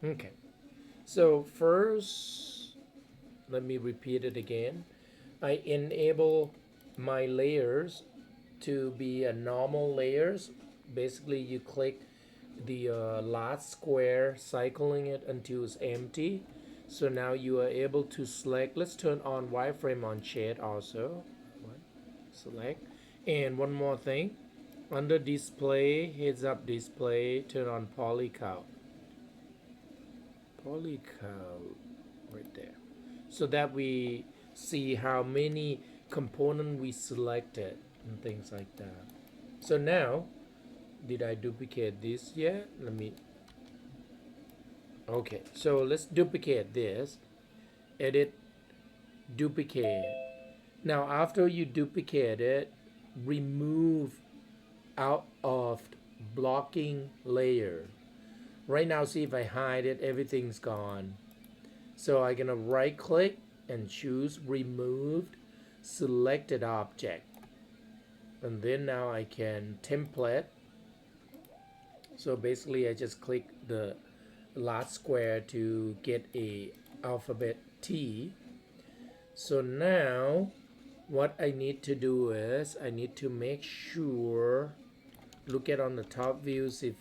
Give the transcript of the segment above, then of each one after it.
Okay, so first, let me repeat it again. I enable my layers to be a normal layers. Basically, you click the last square, cycling it until it's empty. So now you are able to select. Let's turn on wireframe on shade also. Select. And one more thing, under display, heads up display, turn on polycount. Polycount right there. So that we see how many components we selected and things like that. So now, did I duplicate this yet? Let me, okay, so let's duplicate this. Edit, duplicate. Now after you duplicate it, remove out of blocking layer. Right now, see if I hide it, everything's gone. So I'm gonna right click and choose removed selected object. And then now I can template. So basically I just click the last square to get a alphabet T. So now what I need to do is I need to make sure, look at on the top views if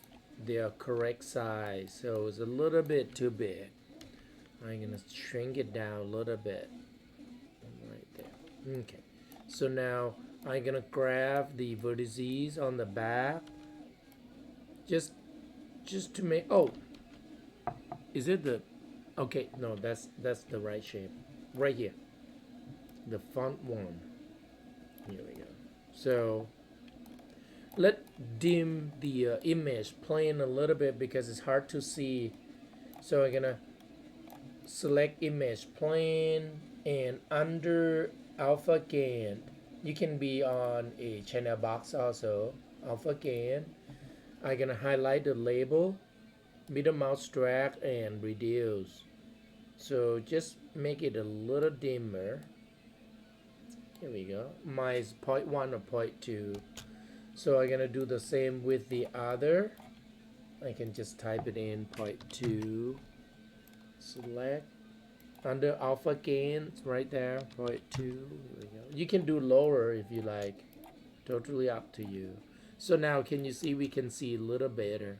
they are correct size. So it's a little bit too big. I'm gonna shrink it down a little bit right there. Okay, so now I'm gonna grab the vertices on the back just to make, oh, is it the, okay, no, that's the right shape right here, the font one. Here we go. So let dim the image plane a little bit because it's hard to see. So I'm gonna select image plane, and under alpha gain, you can be on a channel box also, alpha gain. I'm gonna highlight the label, middle mouse drag and reduce. So just make it a little dimmer. Here we go. Mine is 0.1 or 0.2. So I'm gonna do the same with the other. I can just type it in 0.2. Select under alpha gain, it's right there, 0.2. There we go. You can do lower if you like. Totally up to you. So now can you see, we can see a little better.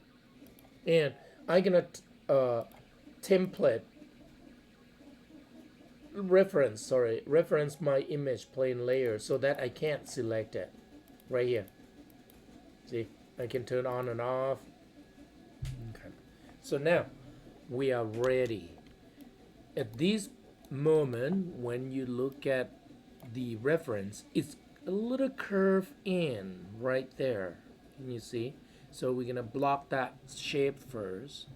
And I'm gonna template reference my image plane layer so that I can't select it right here. See, I can turn on and off. Okay. So now we are ready. At this moment, when you look at the reference, it's a little curve in right there. Can you see? So we're gonna block that shape first.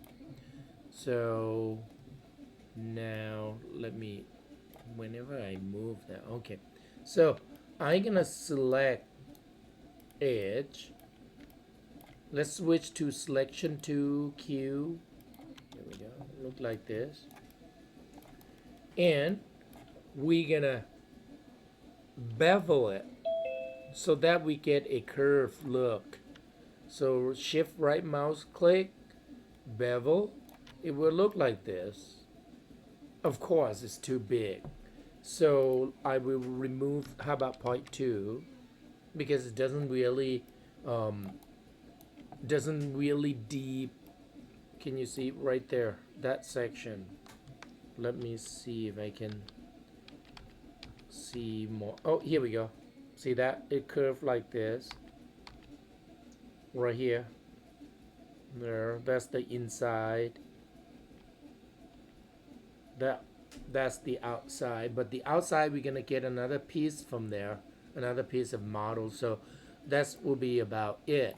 So now let me, whenever I move that, okay. So I'm gonna select edge. Let's switch to selection to Q. There we go. Look like this. And we're gonna bevel it so that we get a curved look. So shift right mouse click, bevel. It will look like this. Of course, it's too big. So I will remove, how about 0.2, because it doesn't really deep. Can you see right there, that section? Let me see if I can see more. Oh, here we go. See that? It curved like this. Right here. There, that's the inside. That's the outside. But the outside, we're gonna get another piece from there, another piece of model. So that will be about it.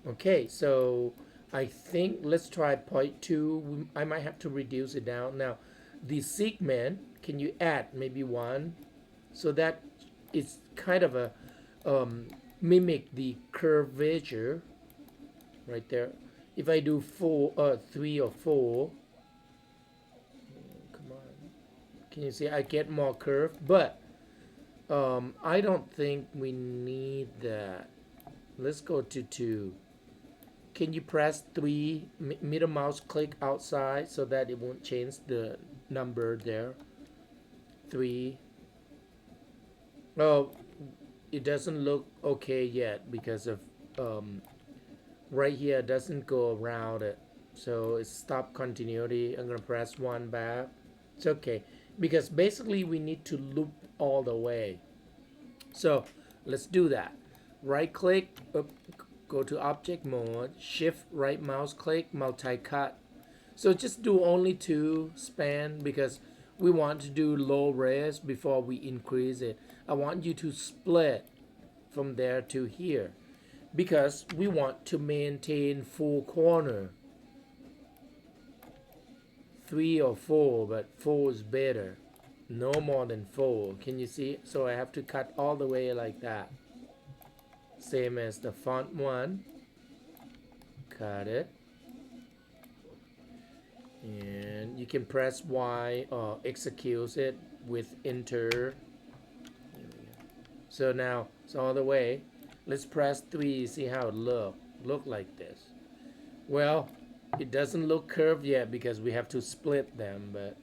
Okay, so I think let's try 0.2. I might have to reduce it down. Now, the segment, can you add maybe one so that it's kind of a mimic the curvature right there. If I do 3 or 4, come on, can you see I get more curve? But I don't think we need that. Let's go to 2. can you press 3 middle mouse click outside so that it won't change the number there? 3. Oh, it doesn't look okay yet because of right here doesn't go around it, so it's stop continuity. I'm gonna press 1 back. It's okay because basically we need to loop all the way. So let's do that. Right click, go to object mode, shift right mouse click, multi-cut. So just do only 2 span because we want to do low res before we increase it. I want you to split from there to here because we want to maintain full corner. 3 or 4, but 4 is better. No more than 4. Can you see? So I have to cut all the way like that. Same as the font one. Cut it. And you can press Y or execute it with enter. So now it's all the way. Let's press 3, see how it look like this. Well, it doesn't look curved yet because we have to split them, but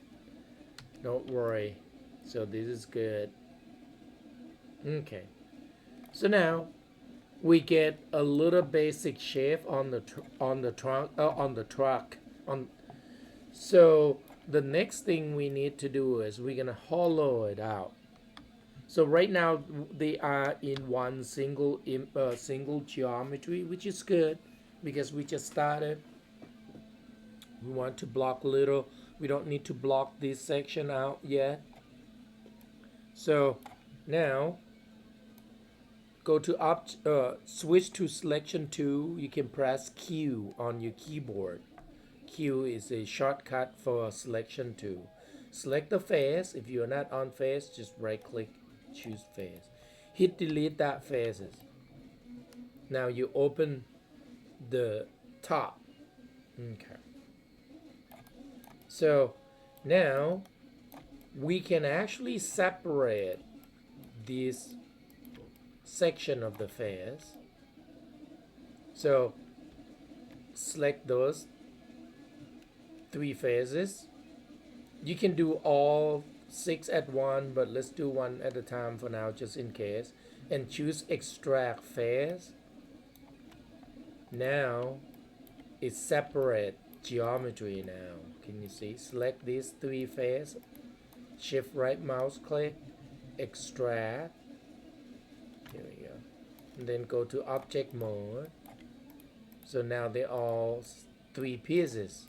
don't worry. So this is good. Okay. So now we get a little basic shape on the truck. So the next thing we need to do is we're gonna hollow it out. So right now they are in one single geometry, which is good because we just started. We want to block little. We don't need to block this section out yet. So now go to switch to selection 2. You can press Q on your keyboard. Q is a shortcut for selection 2. Select the face. If you're not on face, just right click, choose face. Hit delete that faces. Now you open the top. Okay. So now we can actually separate this section of the face. So select those 3 faces. You can do all 6 at one, but let's do one at a time for now just in case. And choose extract face. Now it's separate geometry now. Can you see? Select these 3 faces. Shift right mouse click. Extract. Here we go. And then go to object mode. So now they're all 3 pieces.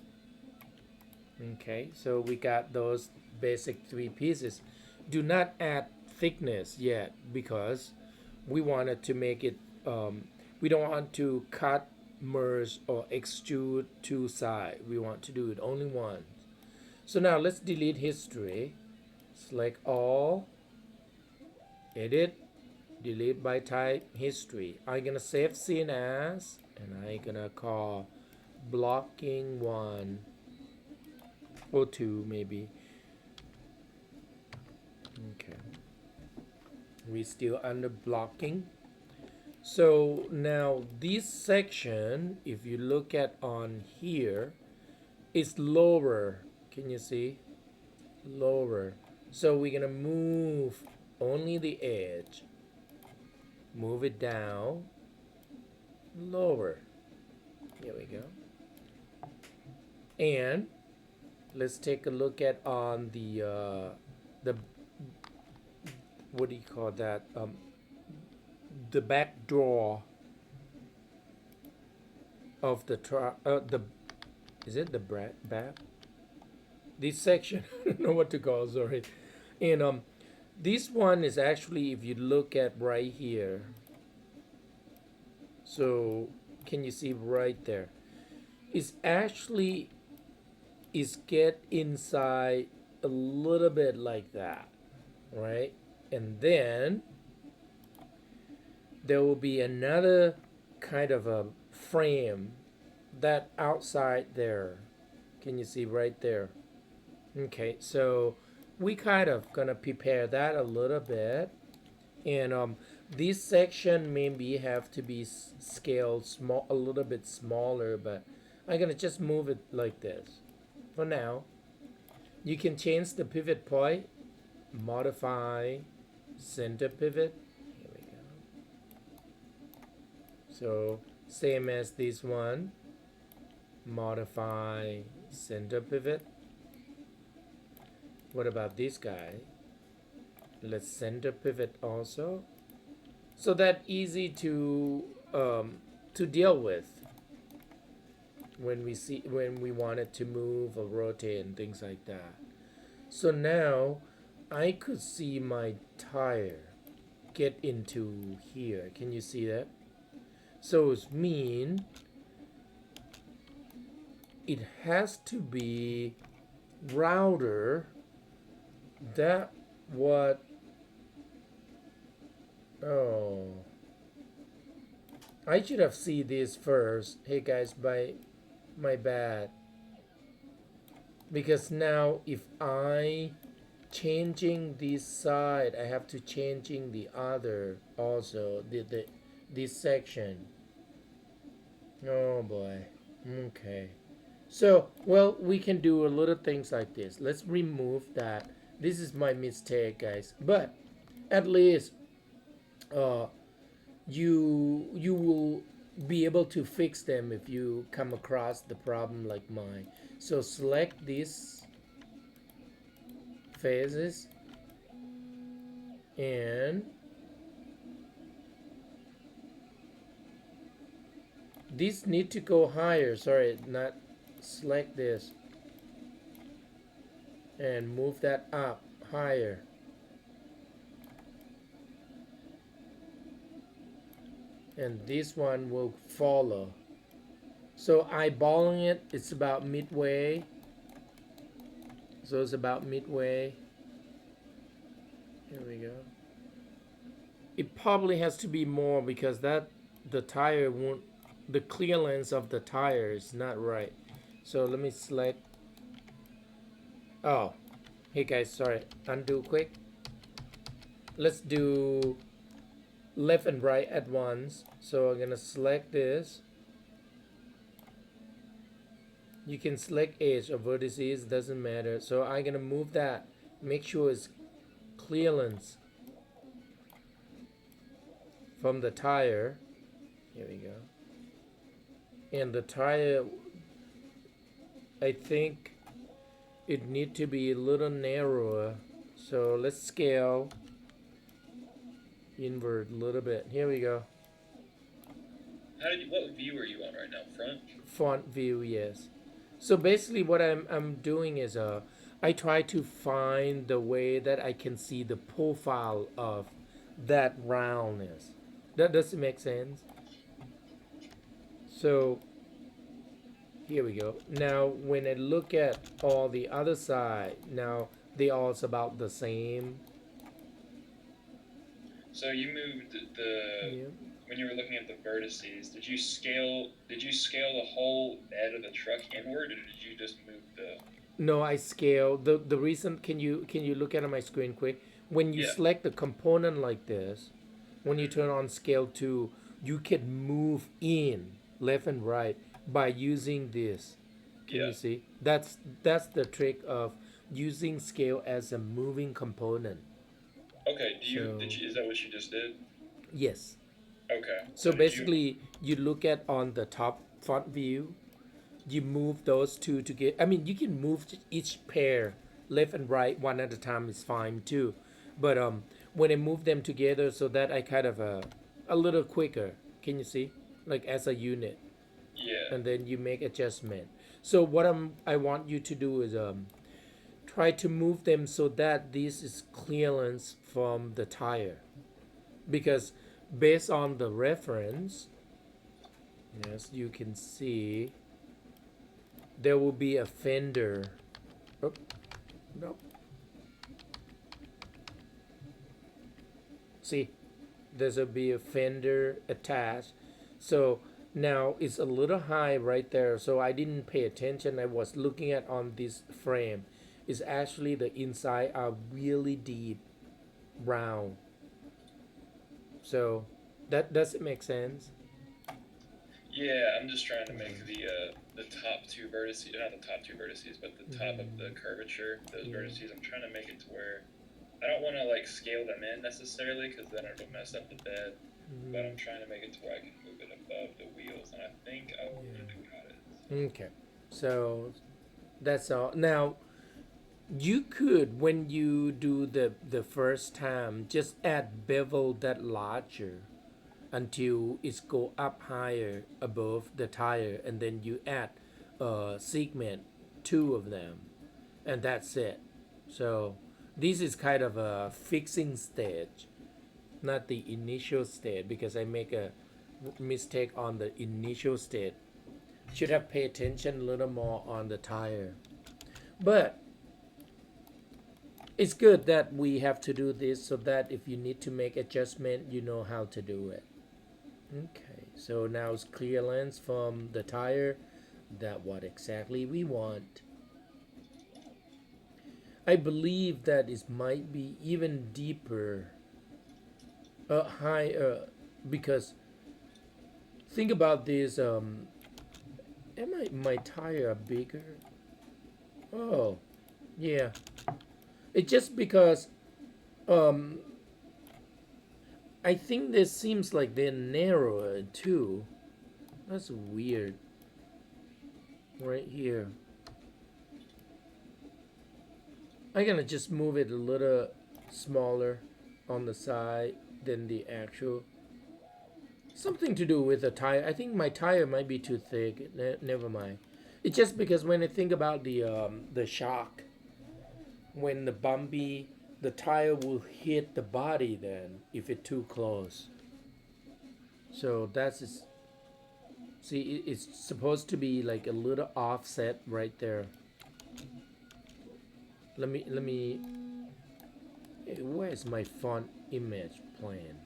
Okay, so we got those basic 3 pieces. Do not add thickness yet because we wanted to make it we don't want to cut, merge, or extrude 2 sides. We want to do it only once. So now let's delete history. Select all, edit, delete by type, history. I'm gonna save scene as, and I'm gonna call blocking 1 or 2 maybe. Okay, we still under blocking. So now this section, if you look at on here, is lower. Can you see? Lower. So we're gonna move only the edge. Move it down. Lower. Here we go. And let's take a look at on the what do you call that? The back door of the truck. Is it the back? This section, I don't know what to call. Sorry. And this one is actually, if you look at right here. So can you see right there? It's actually get inside a little bit like that, right? And then there will be another kind of a frame that outside there. Can you see right there? Okay, so we kind of gonna prepare that a little bit. And this section maybe have to be scaled small, a little bit smaller, but I'm gonna just move it like this for now. You can change the pivot point, modify center pivot. Here we go. So same as this one, modify center pivot. What about this guy? Let's center pivot also. So that easy to deal with when we want it to move or rotate and things like that. So now I could see my tire get into here. Can you see that? So it means it has to be router. That what? Oh, I should have seen this first. Hey guys, my bad. Because now if I changing this side, I have to changing the other also, this section. Oh boy. Okay. So, well, we can do a little things like this. Let's remove that. This is my mistake, guys. But at least you will be able to fix them if you come across the problem like mine. So select these phases and these need to go higher. Sorry, not select this and move that up higher. And this one will follow. So eyeballing it, it's about midway. So it's about midway. Here we go. It probably has to be more because that the tire won't, the clearance of the tire is not right. So let me select. Oh, hey guys, sorry, undo quick. Let's do left and right at once. So I'm gonna select this. You can select edge or vertices, doesn't matter. So I'm gonna move that, make sure it's clearance from the tire. Here we go. And the tire, I think it need to be a little narrower. So let's scale invert a little bit. Here we go. What view are you on right now? Front? Front view, yes. So basically what I'm doing is I try to find the way that I can see the profile of that roundness. That does it make sense? So here we go. Now when I look at all the other side, now they all about the same. So you moved when you were looking at the vertices, did you scale the whole bed of the truck inward, or did you just move the? No, I scale the reason. Can you look at my screen quick? When you select the component like this, when you turn on scale 2, you can move in left and right by using this. Can you see? That's the trick of using scale as a moving component. Okay. Is that what you just did? Yes. Okay. So basically, you look at on the top front view, you move those two together. I mean, you can move each pair left and right one at a time is fine too, but when I move them together, so that I kind of a little quicker. Can you see? Like as a unit. Yeah. And then you make adjustment. So what I want you to do is try to move them so that this is clearance from the tire, because based on the reference, yes, you can see there will be a fender. Oh, no. See, there's a be a fender attached. So now it's a little high right there. So I didn't pay attention. I was looking at on this frame. It's actually the inside are really deep round. So that does it make sense? Yeah, I'm just trying to make the top two vertices, not the top two vertices, but the top of the curvature, those vertices. I'm trying to make it to where I don't want to like scale them in necessarily, because then it'll mess up the bed. But I'm trying to make it to where I can move it above the wheels, and I think I got it. Okay, so that's all. Now you could, when you do the first time, just add bevel that larger until it's go up higher above the tire, and then you add segment two of them, and that's it. So this is kind of a fixing stage, not the initial state, because I make a mistake on the initial state. Should have paid attention a little more on the tire. But it's good that we have to do this so that if you need to make adjustment, you know how to do it. Okay, so now it's clear lens from the tire. That what exactly we want. I believe that it might be even deeper, higher, because think about this. Am my tire bigger? Oh, yeah. It's just because um, I think this seems like they're narrower too. That's weird. Right here. I'm gonna just move it a little smaller on the side than the actual. Something to do with the tire. I think my tire might be too thick. Never mind. It's just because when I think about the shock, when the bumpy, the tire will hit the body then if it's too close. So that's see, it's supposed to be like a little offset right there. Let me. Where's my font image plan?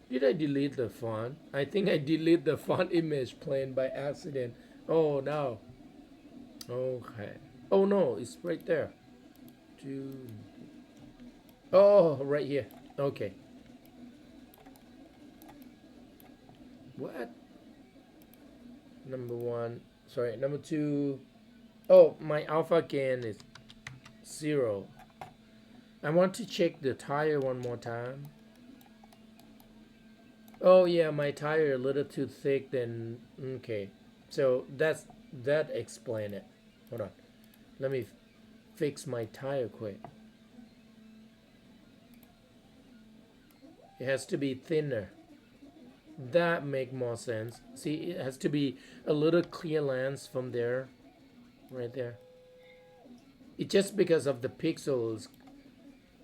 Did I delete the font? I think I deleted the font image plan by accident. Oh no. Okay. Oh no, it's right there. Oh, right here. Okay. What? Number one. Sorry, number two. Oh, my alpha gain is 0. I want to check the tire one more time. Oh yeah, my tire a little too thick then. Okay. So that explain it. Hold on. Let me fix my tire quick. It has to be thinner. That make more sense. See, it has to be a little clear lens from there. Right there. It's just because of the pixels.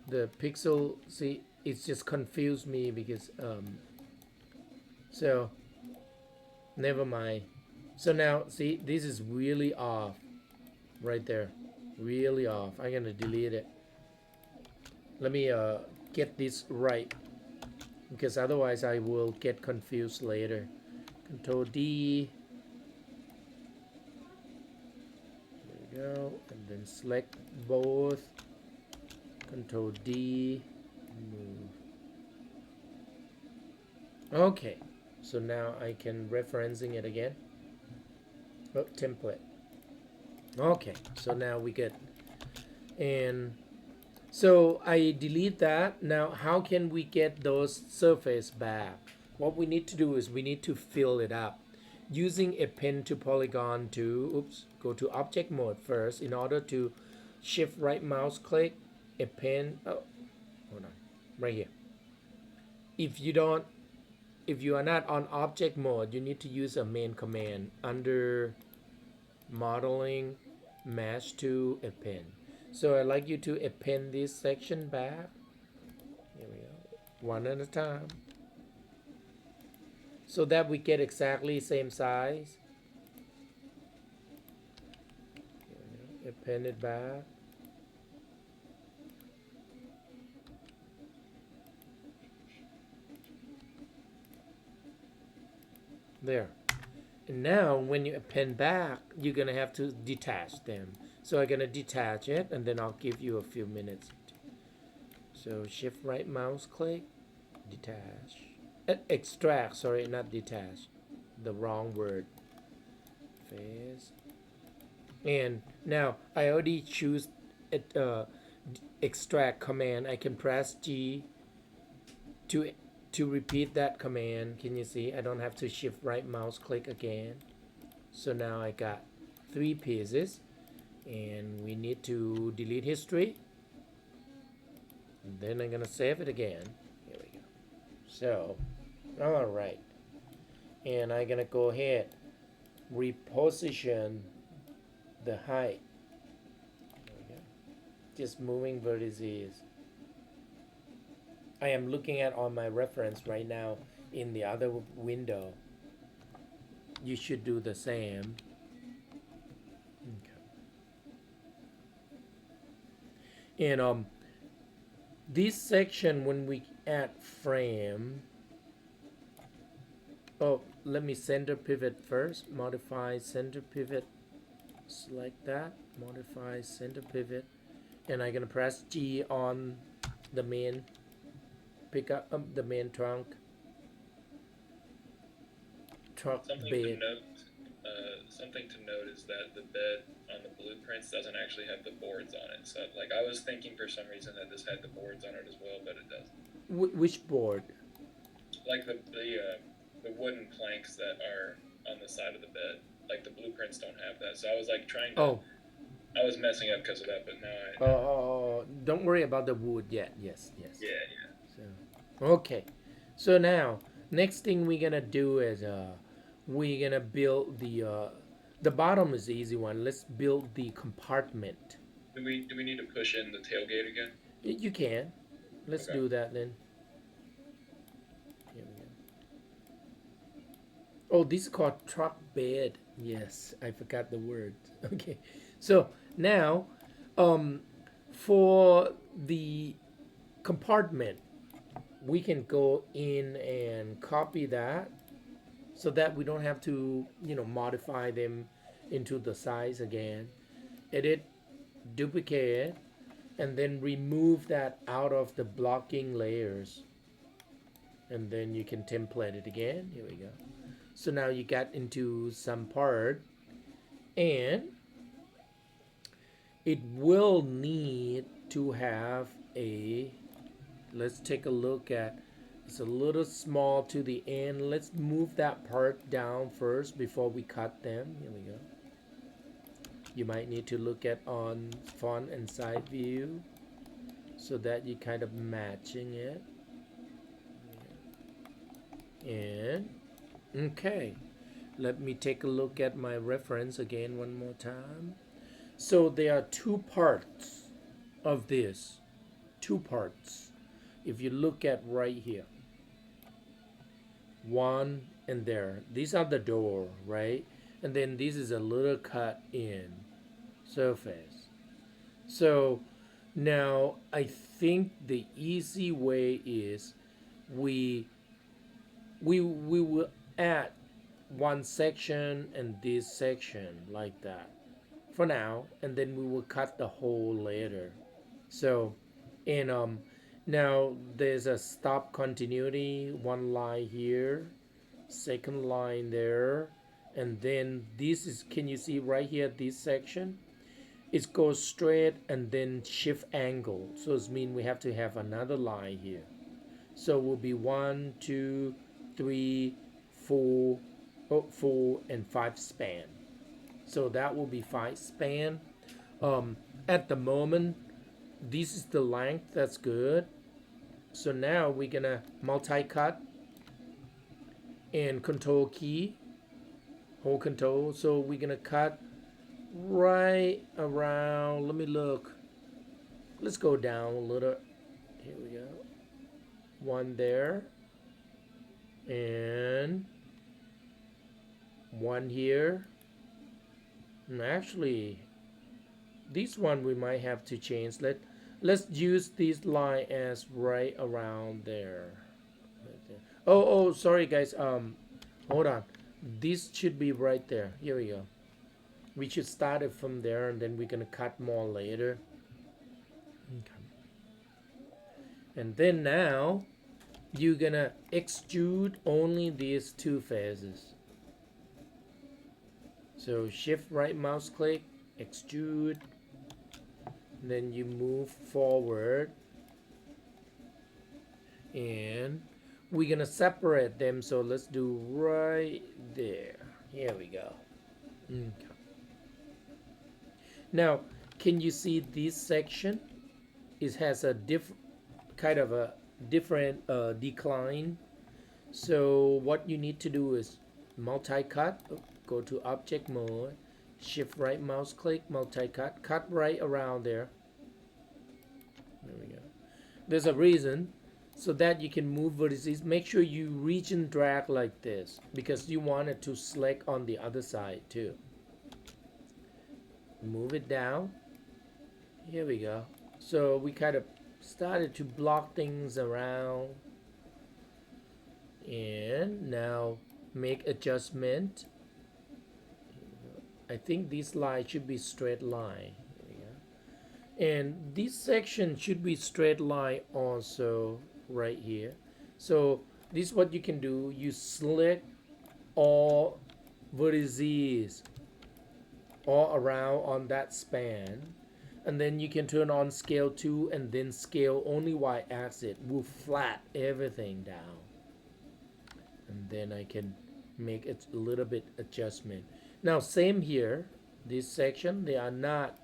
The pixel, see, it's just confused me because so never mind. So now see, this is really off. Right there. Really off. I'm gonna delete it. Let me get this right, because otherwise I will get confused later. Control D. There we go. And then select both. Control D. Move. Okay. So now I can referencing it again. Oh, template. Okay. So now we get, and so I delete that. Now how can we get those surface back? What we need to do is we need to fill it up using a pen to polygon to, oops, go to object mode first in order to shift right mouse click a pen. Oh, hold on, right here. If you are not on object mode, you need to use a main command under modeling, mesh to append. So I'd like you to append this section back. Here we go. One at a time. So that we get exactly same size. Append it back. There. And now when you append back, you're gonna have to detach them. So I'm gonna detach it, and then I'll give you a few minutes. So shift right mouse click, detach. Extract, sorry, not detach. The wrong word. Phase. And now I already choose it, extract command. I can press G to repeat that command. Can you see? I don't have to shift right mouse click again. So now I got 3 pieces, and we need to delete history. And then I'm gonna save it again. Here we go. So, all right, and I'm gonna go ahead reposition the height. There we go. Just moving vertices. I am looking at on my reference right now in the other window. You should do the same. Okay. And this section, when we add frame, oh, let me center pivot first. Modify center pivot. Select that. Modify center pivot, and I'm gonna press G on the main. Pick up the main trunk bed. Something to note is that the bed on the blueprints doesn't actually have the boards on it. So, like, I was thinking for some reason that this had the boards on it as well, but it doesn't. Which board? Like the wooden planks that are on the side of the bed. Like the blueprints don't have that. So I was like trying to. Oh. I was messing up because of that, but now I. Oh, don't worry about the wood yet. Yes. Yeah. So, okay. So now, next thing we're gonna do is we're gonna build the bottom is the easy one. Let's build the compartment. Do we need to push in the tailgate again? You can. Let's do that then. Here we go. Oh, this is called truck bed. Yes, I forgot the word. Okay. So now, for the compartment, we can go in and copy that so that we don't have to, modify them into the size again. Edit, duplicate, and then remove that out of the blocking layers. And then you can template it again. Here we go. So now you got into some part, and it will need to have a, let's take a look at, it's a little small to the end. Let's move that part down first before we cut them. Here we go. You might need to look at on font and side view so that you kind of matching it. And okay, let me take a look at my reference again one more time. So there are 2 parts of this. 2 parts. If you look at right here, 1 and there. These are the door, right? And then this is a little cut in surface. So now I think the easy way is we will add one section and this section like that for now, and then we will cut the hole later. So, and now there's a stop continuity, 1 line here, 2nd line there, and then this is, can you see right here, this section? It goes straight and then shift angle. So it means we have to have another line here. So it will be 1, 2, 3, 4, 4 and 5 span. So that will be 5 span. At the moment, this is the length. That's good. So now we're gonna multi-cut and control key, hold control. So we're gonna cut right around, let me look. Let's go down a little. Here we go. 1 there. And 1 here. And actually, this one we might have to change. Let's use this line as right around there. Right there. Oh, sorry guys. Hold on. this should be right there. Here we go. We should start it from there, and then we're gonna cut more later. Okay. And then now you're gonna extrude only these two phases. So shift right mouse click, extrude, then you move forward, and we're gonna separate them. So let's do right there. Here we go. Okay. Now, can you see this section? It has a kind of a different decline. So what you need to do is multi-cut. Go to object mode, shift right mouse click, multi-cut, cut right around there. There we go. There's a reason so that you can move vertices. Make sure you reach and drag like this because you want it to select on the other side too. Move it down. Here we go. So we kind of started to block things around, and now make adjustment. I think this line should be straight line. And this section should be straight line also right here. So this is what you can do. You select all vertices all around on that span, and then you can turn on scale 2 and then scale only y-axis. Will flat everything down, and then I can make it a little bit adjustment. Now same here, this section, they are not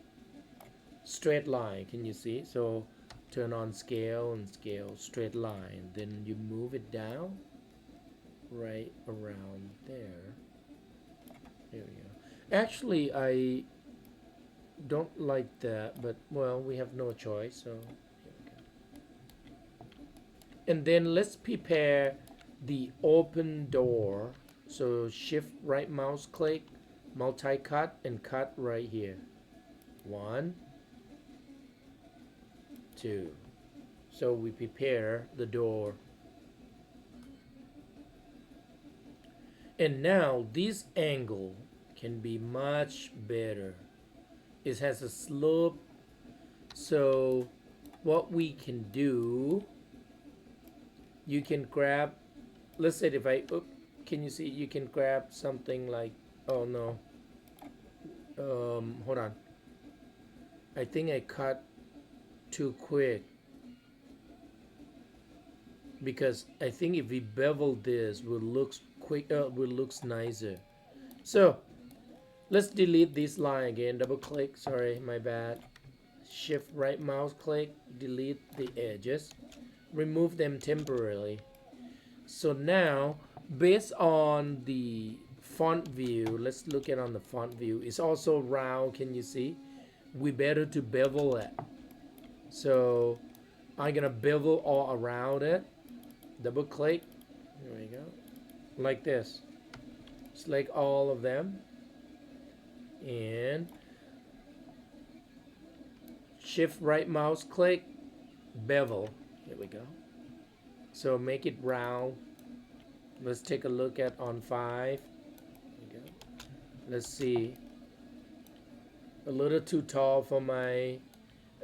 straight line. Can you see? So turn on scale and scale straight line, then you move it down right around there. There we go. Actually, I don't like that, but well, we have no choice, so here we go. And then let's prepare the open door. So shift right mouse click, multi-cut, and cut right here. 1, 2. So we prepare the door. And now this angle can be much better. It has a slope. So what we can do, you can grab, let's say if I, can you see, you can grab something like, oh no, hold on, I think I cut too quick, because I think if we bevel this, will looks quick, will looks nicer. So let's delete this line again. Double click, sorry, my bad. Shift right mouse click, delete the edges, remove them temporarily. So now, based on the font view, let's look at on the font view. It's also round, can you see? We better to bevel it. So I'm gonna bevel all around it. Double click, there we go, like this. Select all of them and shift right mouse click, bevel. Here we go. So make it round. Let's take a look at on 5. There we go. Let's see. A little too tall for my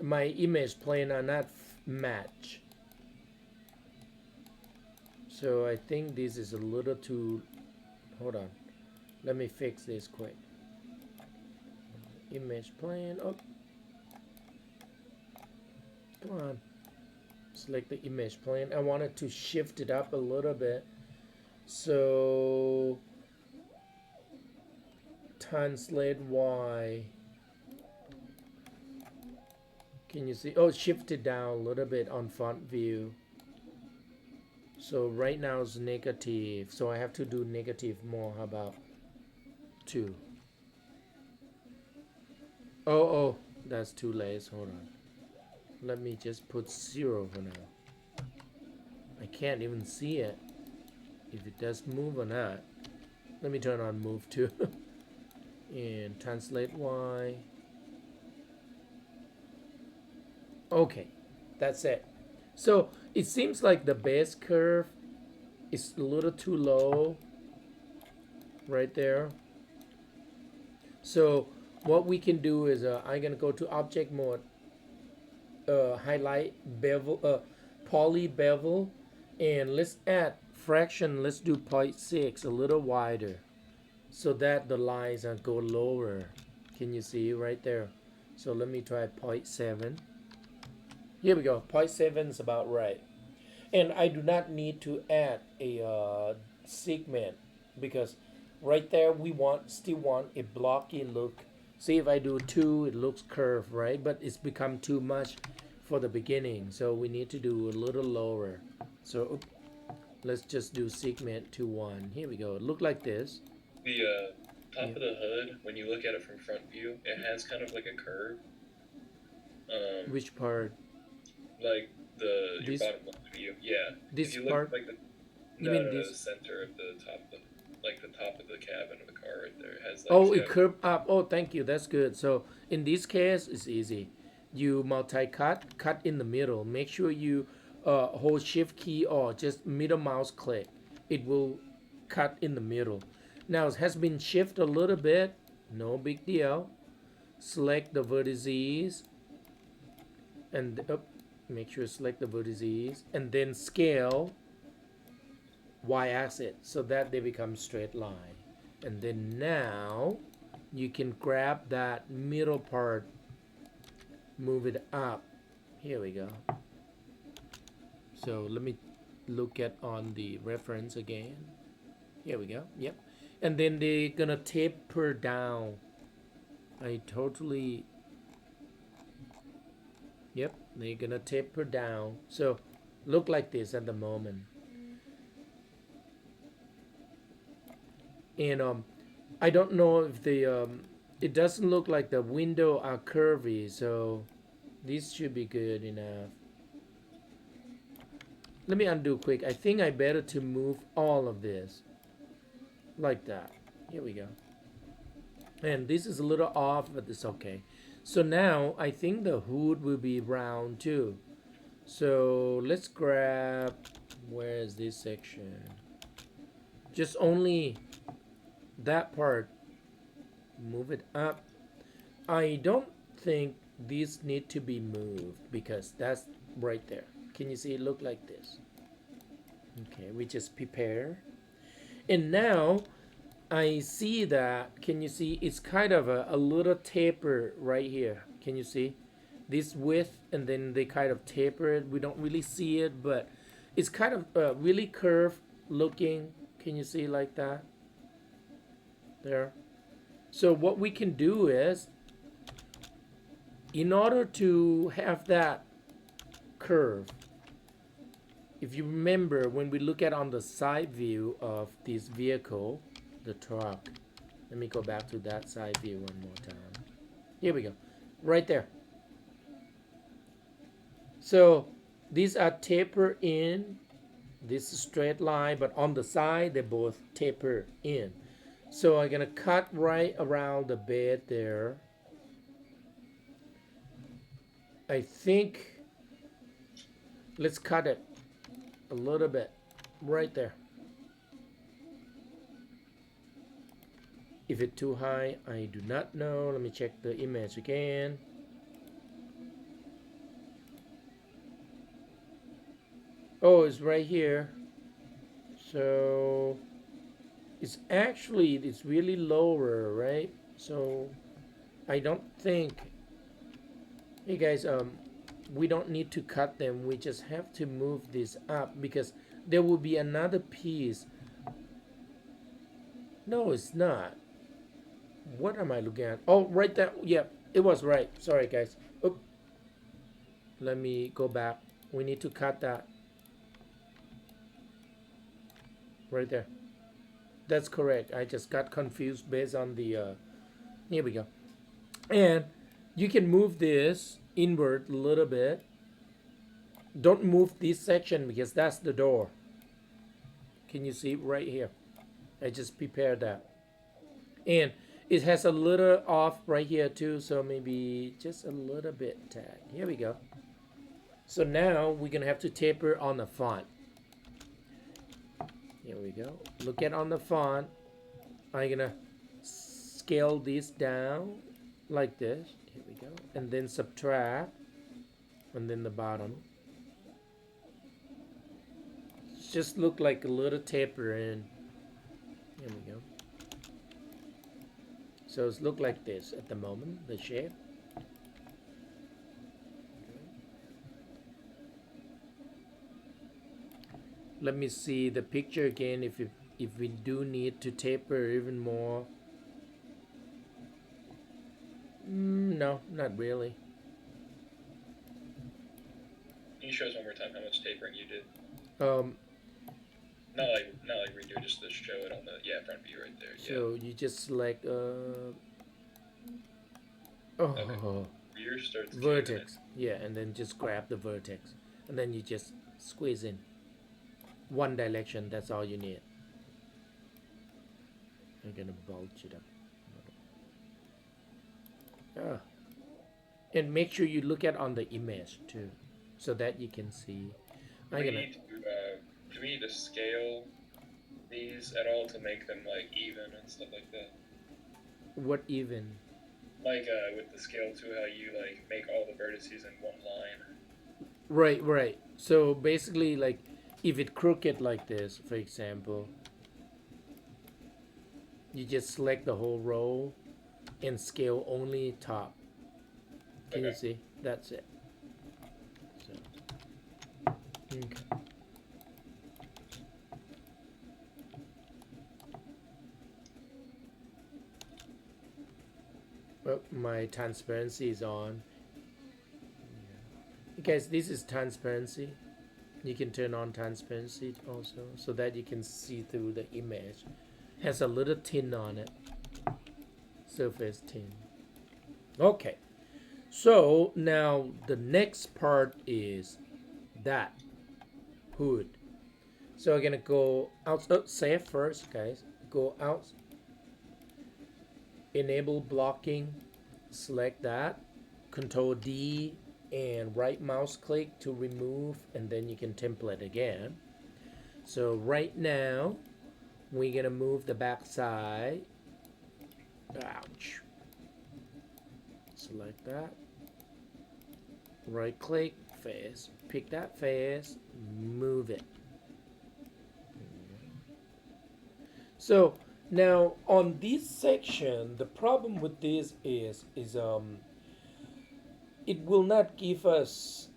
image plane are not match. So I think this is a little too, hold on. Let me fix this quick. Image plane, oh. Come on. Select the image plane. I wanted to shift it up a little bit. So translate Y. Can you see? Oh, shift it down a little bit on font view. So right now it's negative. So I have to do negative more. How about 2? Oh, that's too late. Hold on. Let me just put 0 for now. I can't even see it. If it does move or not. Let me turn on move too. And translate Y. Okay, that's it. So it seems like the base curve is a little too low. right there. So what we can do is I'm gonna go to object mode, highlight bevel, poly bevel, and let's add fraction. Let's do 0.6, a little wider, so that the lines go lower. Can you see right there? So let me try 0.7. Here we go. 0.7 is about right. And I do not need to add a segment, because right there we still want a blocky look. See, if I do 2, it looks curved, right? But it's become too much for the beginning, so we need to do a little lower. So let's just do segment to 1. Here we go. It look like this. The top of the hood, when you look at it from front view, it has kind of like a curve. Which part? Like your bottom left view. Yeah. This if you look part? like the center of the top of the top of the cabin of the car right there. It has like, oh, it curved up. Oh, thank you. That's good. So in this case, it's easy. You multi-cut, cut in the middle. Make sure you hold shift key or just middle mouse click. It will cut in the middle. Now it has been shifted a little bit. No big deal. Select the vertices and make sure select the vertices and then scale y-axis so that they become straight line. And then now you can grab that middle part, move it up. Here we go. So let me look at on the reference again. Here we go. Yep. And then they're gonna taper down. Yep, they're gonna taper down. So look like this at the moment. And I don't know if the it doesn't look like the window are curvy, so this should be good enough. Let me undo quick. I think I better to move all of this like that. Here we go. And this is a little off, but it's okay. So now I think the hood will be round too. So let's grab, where is this section? Just only that part. Move it up. I don't think these need to be moved because that's right there. Can you see it look like this? Okay, we just prepare. And now I see that, can you see it's kind of a little taper right here. Can you see this width, and then they kind of taper it. We don't really see it, but it's kind of really curved looking. Can you see like that there? So what we can do is, in order to have that curve, if you remember when we look at on the side view of this vehicle, the truck, let me go back to that side view one more time. Here we go, right there. So these are taper in, this is straight line, but on the side they both taper in. So I'm gonna cut right around the bed there. I think let's cut it a little bit right there. If it's too high, I do not know. Let me check the image again. Oh, it's right here. So it's really lower, right? So I don't think, hey guys, we don't need to cut them. We just have to move this up because there will be another piece. No, it's not. What am I looking at? Oh, right there. Yeah, it was right. Sorry, guys. Oop. Let me go back. We need to cut that. Right there. That's correct. I just got confused based on the... here we go. And you can move this inward a little bit. Don't move this section because that's the door. Can you see right here? I just prepared that. And it has a little off right here too, so maybe just a little bit tag. Here we go. So now we're gonna have to taper on the font. Here we go. Look at on the font. I'm gonna scale this down like this. Here we go. And then subtract. And then the bottom. Just look like a little taper in. Here we go. So it's look like this at the moment, the shape. Let me see the picture again if we do need to taper even more. No, not really. Can you show us one more time how much tapering you did? Um, not like redo, just to show it on the front view right there. So you just select Okay. Rear starts vertex. Yeah, and then just grab the vertex, and then you just squeeze in one direction. That's all you need. I'm gonna bulge it up. And make sure you look at on the image too, so that you can see. Do we need to scale these at all to make them like even and stuff like that? What even? Like with the scale to how you like make all the vertices in one line. Right. So basically, like, if it crooked like this, for example, you just select the whole row and scale only top. Can you see? That's it. So, okay. Well, my transparency is on. Guys, this is transparency. You can turn on transparency also, so that you can see through the image. Has a little tint on it. Surface tint. Okay. So now the next part is that hood. So we're gonna go out. Save first, guys. Go out. Enable blocking. Select that. Control D and right mouse click to remove, and then you can template again. So right now we're gonna move the back side. Ouch. Select that. Right click, face. Pick that face, move it. So now on this section, the problem with this is it will not give us,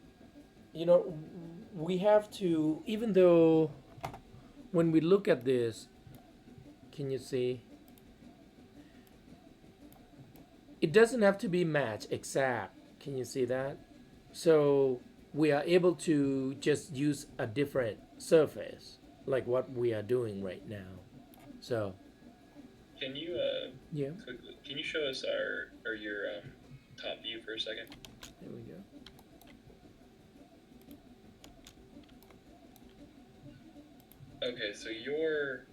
we have to, even though when we look at this, can you see? It doesn't have to be matched exact. Can you see that? So we are able to just use a different surface, like what we are doing right now. So can you quickly, can you show us your top view for a second? There we go. Okay, so your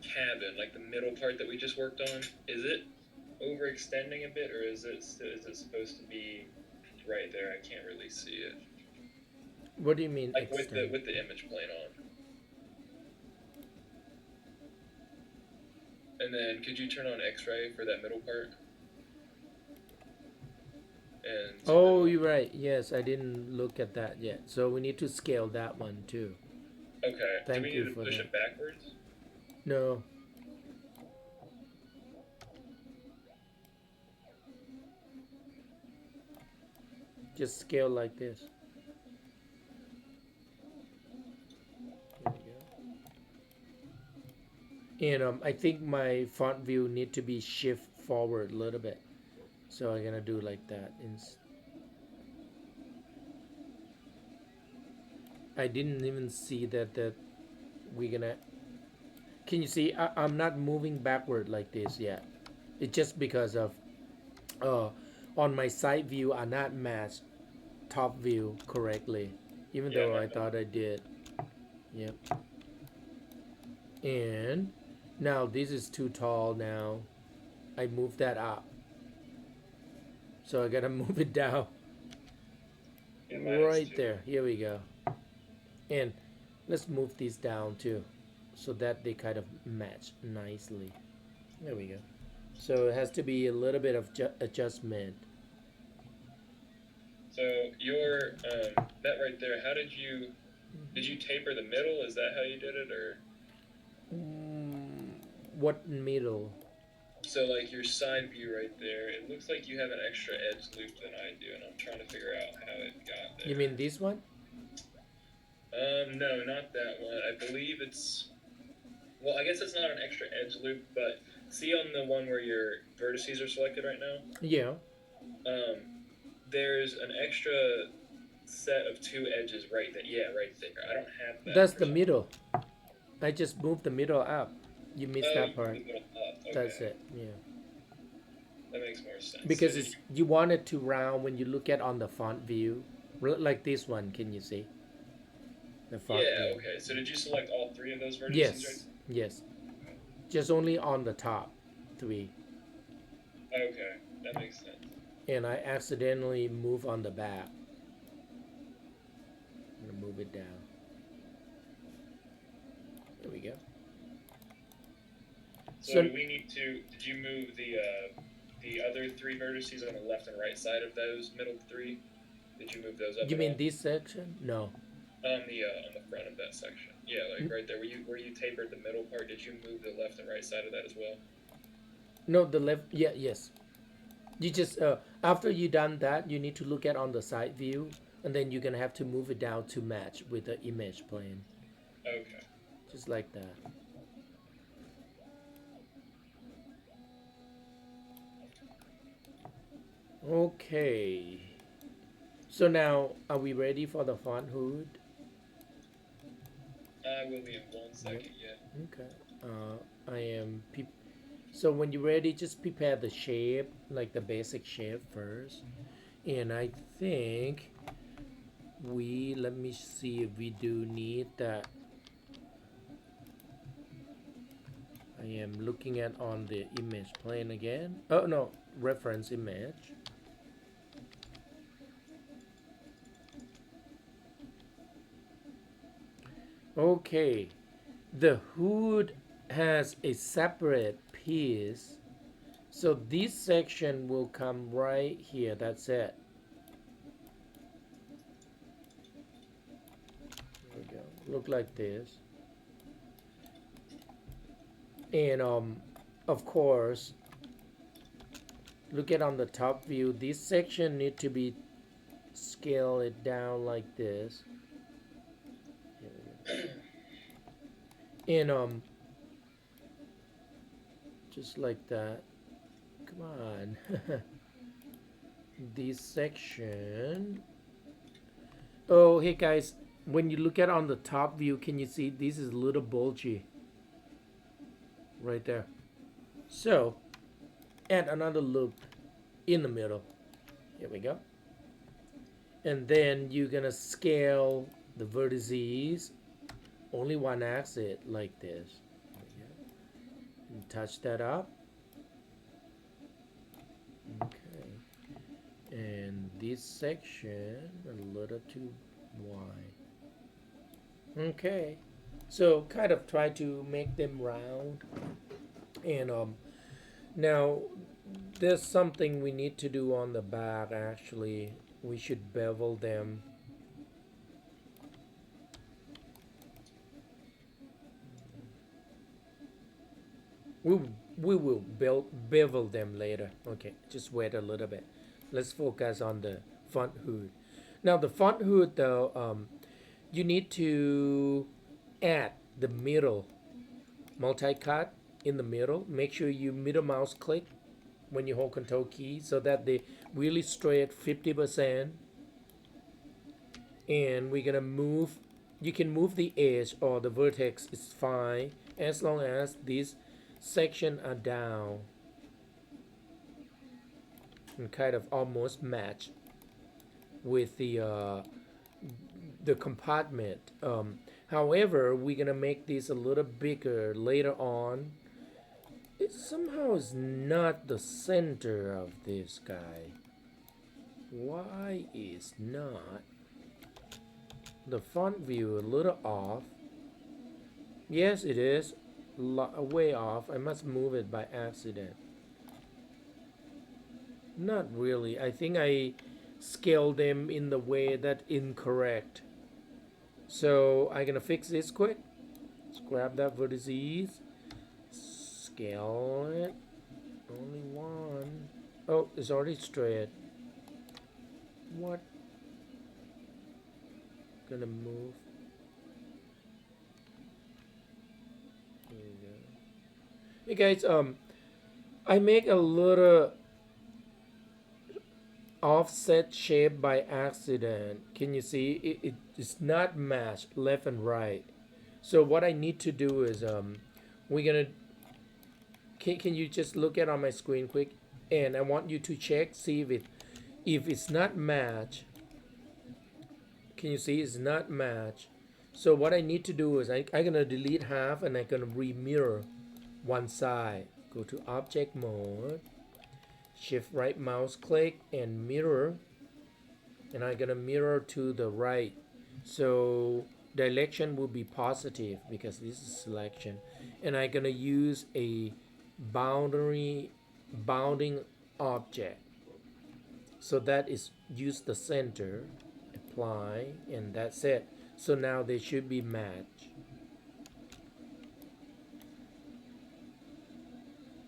cabin, like the middle part that we just worked on, is it overextending a bit, or is it supposed to be right there? I can't really see it. What do you mean? Like with the image plane on. And then could you turn on X-ray for that middle part? And oh, you're right. Yes, I didn't look at that yet. So we need to scale that one too. Okay. Thank Do we you need to for push that. it backwards? No. Just scale like this. There we go. And I think my front view need to be shift forward a little bit. So I'm gonna do like that. I didn't even see that we're gonna. Can you see? I'm not moving backward like this yet. It's just because of on my side view I not matched top view correctly, even though I thought I did. Yep. And now this is too tall now. I moved that up. So I gotta move it down. Right there. Here we go. And let's move these down too. so that they kind of match nicely. There we go. So it has to be a little bit of adjustment. So your that right there, how did you taper the middle? Is that how you did it, or? What middle? So like your side view right there, it looks like you have an extra edge loop than I do, and I'm trying to figure out how it got there. You mean this one? No, not that one. I believe it's, well, I guess it's not an extra edge loop, but see on the one where your vertices are selected right now? Yeah. There's an extra set of 2 edges right there. Yeah, right there. I don't have that. That's the middle. I just moved the middle up. You missed that part. Okay. That's it. Yeah. That makes more sense. Because so you want it to round when you look at on the font view, like this one. Can you see? The font view. Okay. So did you select all 3 of those vertices? Yes. Right? Yes. Just only on the top 3. Okay, that makes sense. And I accidentally move on the back. I'm gonna move it down. There we go. So do we need to? Did you move the other 3 vertices on the left and right side of those middle 3? Did you move those up? You mean this section? No. On the front of that section. Yeah, like right there where you tapered the middle part. Did you move the left and right side of that as well? No, the left. Yeah, yes. You just after you done that, you need to look at on the side view, and then you're gonna have to move it down to match with the image plane. Okay. Just like that. Okay. So now, are we ready for the font hood? I will be in 1 second. Yeah. Okay. I am. So when you're ready, just prepare the shape, like the basic shape first. And I think let me see if we do need that. I am looking at on the image plane again. Oh no, reference image. Okay, the hood has a separate piece, so this section will come right here. That's it. There we go. Look like this. And of course, look at on the top view. This section need to be scale it down like this. And just like that. Come on. This section. Oh, hey guys, when you look at on the top view, can you see this is a little bulgy right there? So add another loop in the middle. Here we go. And then you're gonna scale the vertices only one axis like this. And touch that up. Okay. And this section a little too wide. Okay. So kind of try to make them round. And now there's something we need to do on the back. Actually, we should bevel them. We will bevel them later. Okay, just wait a little bit. Let's focus on the front hood. Now the front hood though, you need to add the middle multi-cut in the middle. Make sure you middle mouse click when you hold Control key so that they really straight 50%. And we're gonna move. You can move the edge or the vertex is fine as long as these section are down and kind of almost match with the compartment. However, we're gonna make this a little bigger later on. It somehow is not the center of this guy. Why is not the front view a little off? Yes, it is way off. I must move it by accident. Not really. I think I scaled them in the way that incorrect. So I'm gonna fix this quick. Let's grab that vertices, scale it. Only one. Oh, it's already straight. What? Gonna move. There we go. Hey guys, I make a little offset shape by accident. Can you see? It's not matched left and right. So what I need to do is we're gonna can you just look at on my screen quick, and I want you to check, see if it's not matched. Can you see it's not matched? So what I need to do is I'm gonna delete half and I'm gonna remirror one side. Go to object mode, shift right mouse click and mirror, and I'm gonna mirror to the right. So direction will be positive because this is selection, and I'm gonna use a bounding object. So that is use the center, apply, and that's it. So now they should be matched.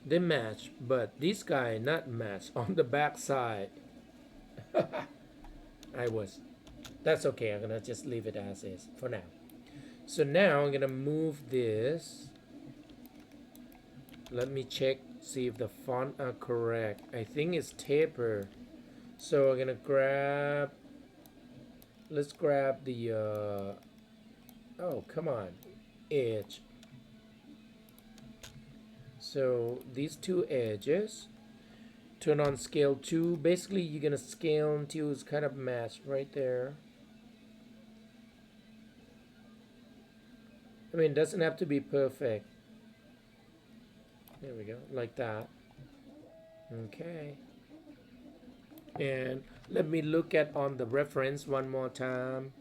They match, but this guy not matched on the back side. I was. That's okay. I'm gonna just leave it as is for now. So now I'm gonna move this. Let me check, see if the font are correct. I think it's taper. So I'm gonna grab. Let's grab the. Oh, come on, edge. So these two edges. Turn on scale 2. Basically, you're gonna scale until it's kind of matched right there. I mean, it doesn't have to be perfect. There we go, like that. Okay. And let me look at on the reference one more time.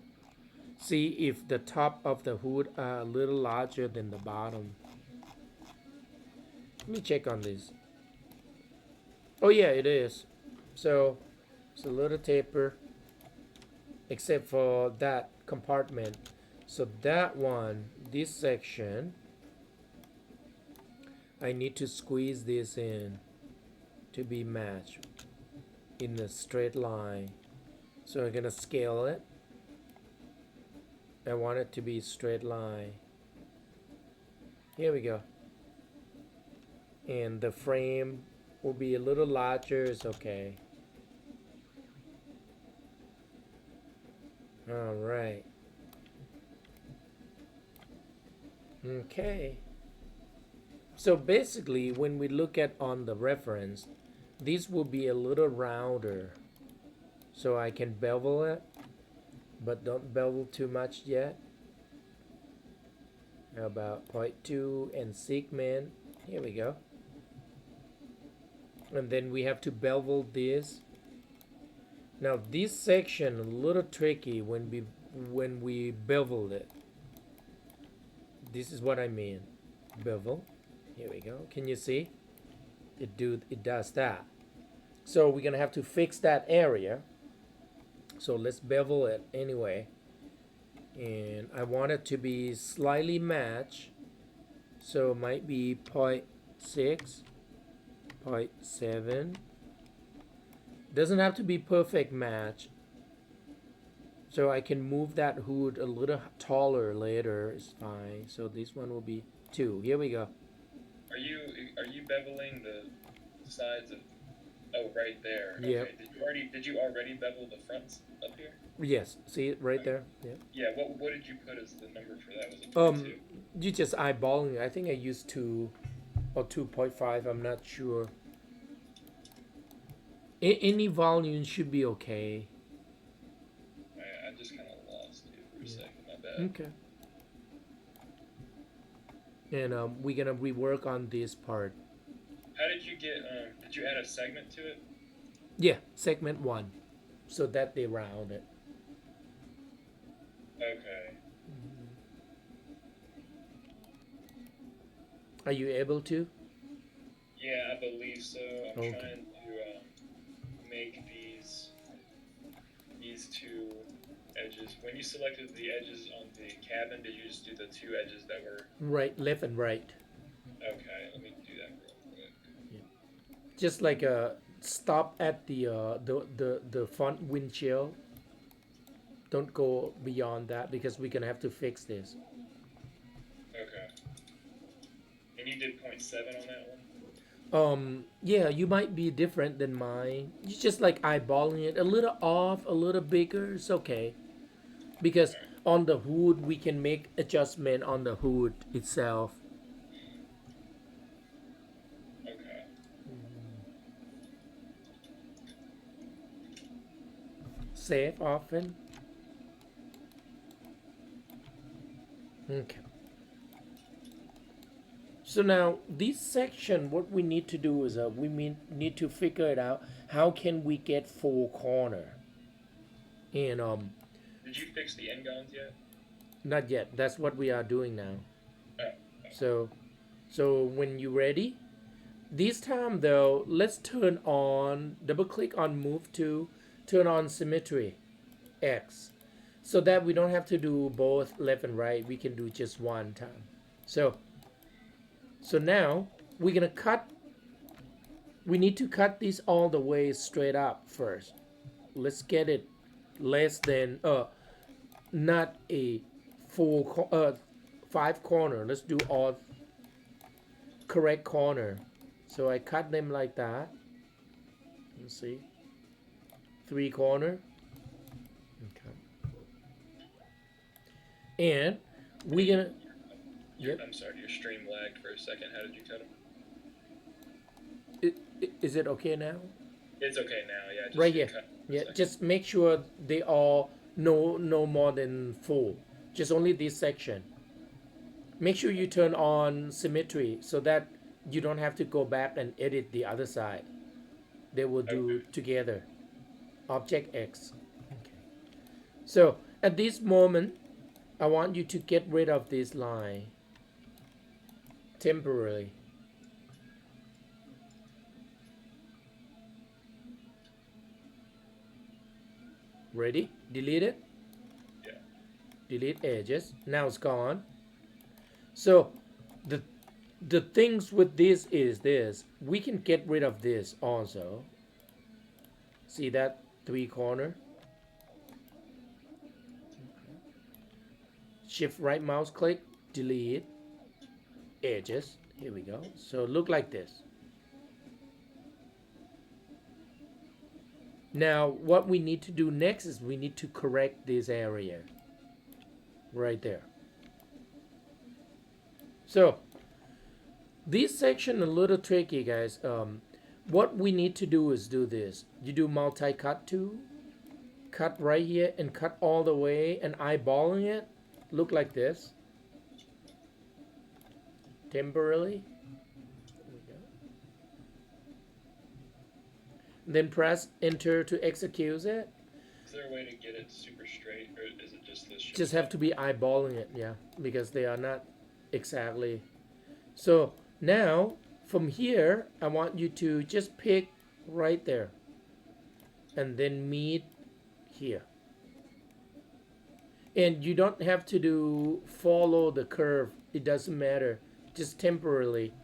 See if the top of the hood are a little larger than the bottom. Let me check on this. Oh yeah, it is. So it's a little taper, except for that compartment. So that one, this section, I need to squeeze this in to be matched in a straight line. So I'm gonna scale it. I want it to be straight line. Here we go. And the frame will be a little larger. It's okay. All right. Okay. So basically, when we look at on the reference, this will be a little rounder. So I can bevel it, but don't bevel too much yet. How about 0.2 and segment? Here we go. And then we have to bevel this. Now this section a little tricky when we bevel it. This is what I mean. Bevel. Here we go. Can you see? It does that. So we're gonna have to fix that area. So let's bevel it anyway. And I want it to be slightly matched. So it might be 0.6, 0.7. Doesn't have to be perfect match. So I can move that hood a little taller later. It's fine. So this one will be 2. Here we go. Are you beveling the sides of? Oh, right there. Yeah. Okay. Did you already bevel the fronts up here? Yes. See it right there. Yeah. Yeah. What did you put as the number for that? Was it 2? You just eyeballing it. I think I used 2 or 2.5. I'm not sure. Any volume should be okay. I just kind of lost you for a second. My bad. Okay. And we're gonna rework on this part. How did you get? Did you add a segment to it? Yeah, segment 1, so that they round it. Okay. Are you able to? Yeah, I believe so. I'm Okay. trying to make these two edges. When you selected the edges on the cabin, did you just do the two edges that were... Right, left and right. Okay, let me do that real quick. Yeah. Just like stop at the front windshield. Don't go beyond that because we're gonna have to fix this. Okay. And you did 0.7 on that one? Yeah, you might be different than mine. You just like eyeballing it a little off, a little bigger. It's okay because Alright. on the hood we can make adjustment on the hood itself. Okay. Save often. Okay. So now this section, what we need to do is need to figure it out. How can we get full corner? And Did you fix the end guns yet? not yet. That's what we are doing now. Oh. So when you're ready, this time though, let's turn on. Double click on Move to, turn on Symmetry, X, so that we don't have to do both left and right. We can do just one time. So now we're gonna cut. We need to cut this all the way straight up first. Let's get it less than not a full 5 corner. Let's do all correct corner. So I cut them like that. Let's see, 3 corner. Okay. And we're gonna. Yep. I'm sorry, your stream lagged for a second. How did you cut them? Is it okay now? It's okay now, yeah. Just Right here. cut Yeah, just make sure they all no more than 4. Just only this section. Make sure you turn on symmetry so that you don't have to go back and edit the other side. They will do together. Object X. Okay. So at this moment, I want you to get rid of this line temporarily. Ready? Delete it. Yeah. Delete edges. Now it's gone. So the things with this is this. We can get rid of this also. See that 3 corner? Shift right mouse click, delete edges. Here we go. So look like this. Now what we need to do next is we need to correct this area right there. So this section a little tricky, guys. What we need to do is do this. You do multi-cut tool, cut right here and cut all the way and eyeballing it. Look like this. Temporarily. There we go. Then press enter to execute it. Is there a way to get it super straight, or is it just this? Just have to be eyeballing it, yeah, because they are not exactly. So now from here, I want you to just pick right there and then meet here. And you don't have to do follow the curve. It doesn't matter. Just temporarily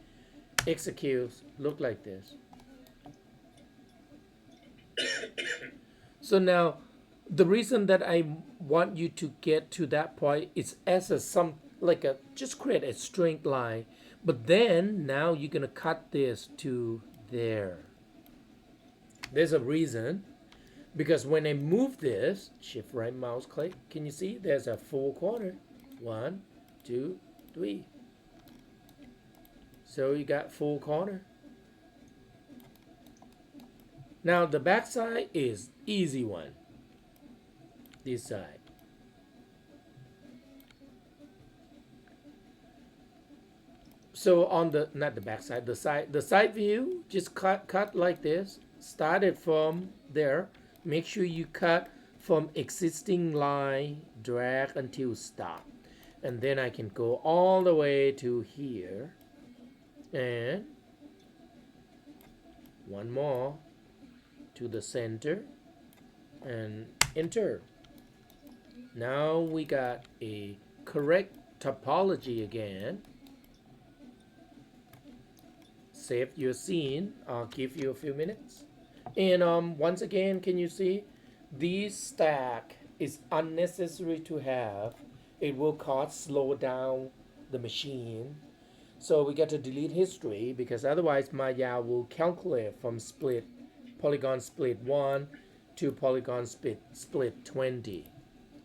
execute. Look like this. So now the reason that I want you to get to that point is as a just create a straight line, but then now you're gonna cut this to there. There's a reason, because when I move this, shift right mouse click, can you see there's a full corner? 1, 2, 3. So you got full corner. Now the back side is easy one. This side. So on the not the back side, the side view, just cut like this. Start it from there. Make sure you cut from existing line, drag until stop, and then I can go all the way to here. And one more to the center and enter. Now we got a correct topology again. Save your scene. I'll give you a few minutes. And once again, can you see this stack is unnecessary to have. It will cause slow down the machine. So we got to delete history because otherwise Maya will calculate from polygon split 1 to polygon split 20.